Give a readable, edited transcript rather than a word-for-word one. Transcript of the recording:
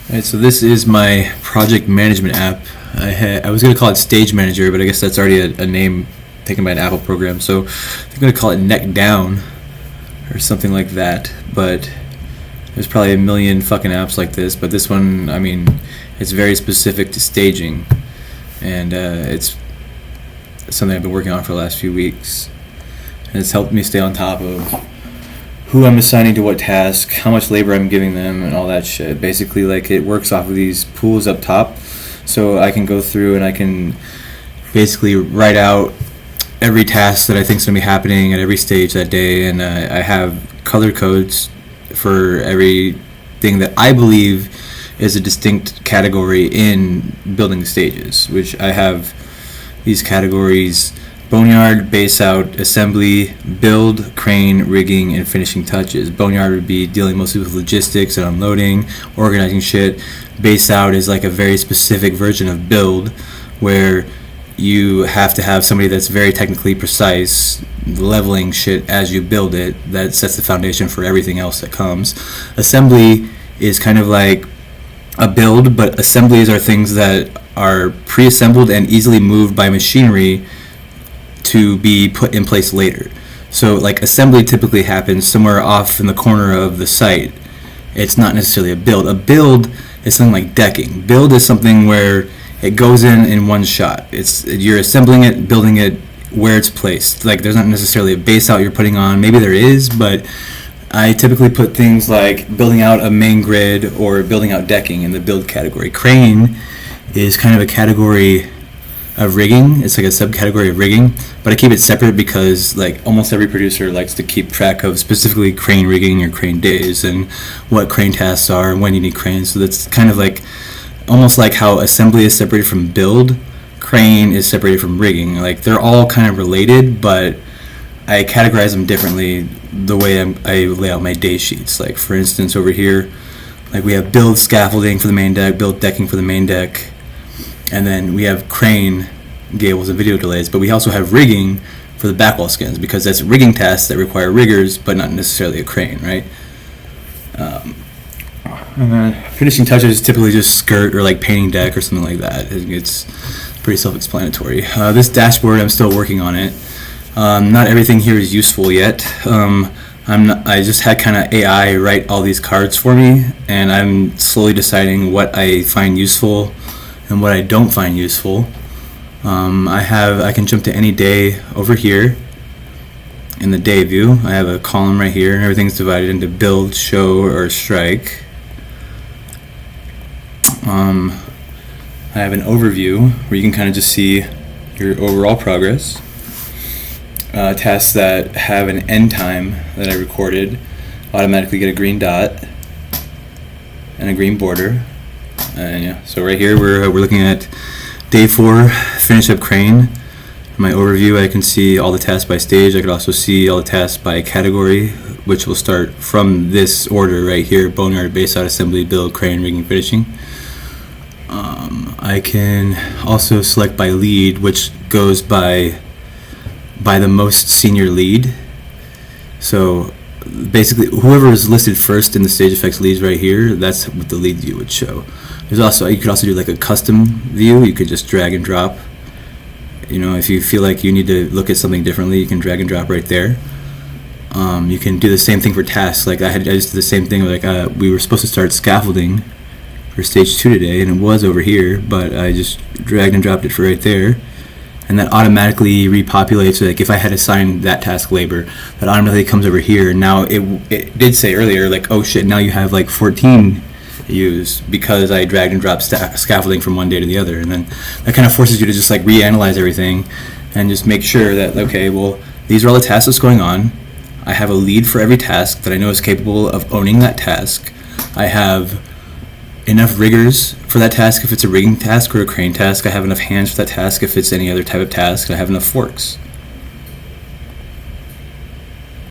Alright, so this is my project management app. I was going to call it Stage Manager, but I guess that's already a name taken by an Apple program. So I'm going to call it Neck Down or something like that. But there's probably a million fucking apps like this. But this one, I mean, it's very specific to staging. And it's something I've been working on for the last few weeks. And it's helped me stay on top of who I'm assigning to what task, how much labor I'm giving them, and all that shit. Basically, like, it works off of these pools up top, so I can go through and I can basically write out every task that I think is going to be happening at every stage that day, and I have color codes for everything that I believe is a distinct category in building stages, which I have these categories: boneyard, base out, assembly, build, crane, rigging, and finishing touches. Boneyard would be dealing mostly with logistics and unloading, organizing shit. Base out is like a very specific version of build where you have to have somebody that's very technically precise, leveling shit as you build it. That sets the foundation for everything else that comes. Assembly is kind of like a build, but assemblies are things that are pre-assembled and easily moved by machinery to be put in place later. So like assembly typically happens somewhere off in the corner of the site. It's not necessarily a build. A build is something like decking. Build is something where it goes in one shot. You're assembling it, building it where it's placed. Like there's not necessarily a base out you're putting on. Maybe there is, but I typically put things like building out a main grid or building out decking in the build category. Crane is kind of a category of rigging. It's like a subcategory of rigging, but I keep it separate because like almost every producer likes to keep track of specifically crane rigging or crane days and what crane tasks are and when you need cranes. So that's kind of like almost like how assembly is separated from build, crane is separated from rigging. Like they're all kind of related, but I categorize them differently the way I lay out my day sheets. Like for instance over here, like we have build scaffolding for the main deck, build decking for the main deck, and then we have crane, gables, and video delays, but we also have rigging for the backwall skins because that's rigging tasks that require riggers, but not necessarily a crane, right? And then finishing touches is typically just skirt or like painting deck or something like that. It's pretty self-explanatory. This dashboard, I'm still working on it. Not everything here is useful yet. I just had kind of AI write all these cards for me, and I'm slowly deciding what I find useful and what I don't find useful. I can jump to any day over here in the day view. I have a column right here and everything's divided into build, show, or strike. I have an overview where you can kind of just see your overall progress. Tasks that have an end time that I recorded automatically get a green dot and a green border. And yeah, so right here we're looking at day 4, finish up crane. In my overview, I can see all the tasks by stage. I could also see all the tasks by category, which will start from this order right here: boneyard, base out, assembly, build, crane, rigging, finishing. I can also select by lead, which goes by the most senior lead. So basically, whoever is listed first in the stage effects leads right here, that's what the lead view would show. You could also do like a custom view. You could just drag and drop. You know, if you feel like you need to look at something differently, you can drag and drop right there. You can do the same thing for tasks. Like I just did the same thing. Like we were supposed to start scaffolding for stage 2 today, and it was over here, but I just dragged and dropped it for right there. And that automatically repopulates. So like if I had assigned that task labor, that automatically comes over here. And now it did say earlier, like, oh shit, now you have like 14 use because I dragged and dropped scaffolding from one day to the other. And then that kind of forces you to just like reanalyze everything and just make sure that, okay, well, these are all the tasks that's going on. I have a lead for every task that I know is capable of owning that task. I have enough riggers for that task if it's a rigging task or a crane task. I have enough hands for that task if it's any other type of task. I have enough forks.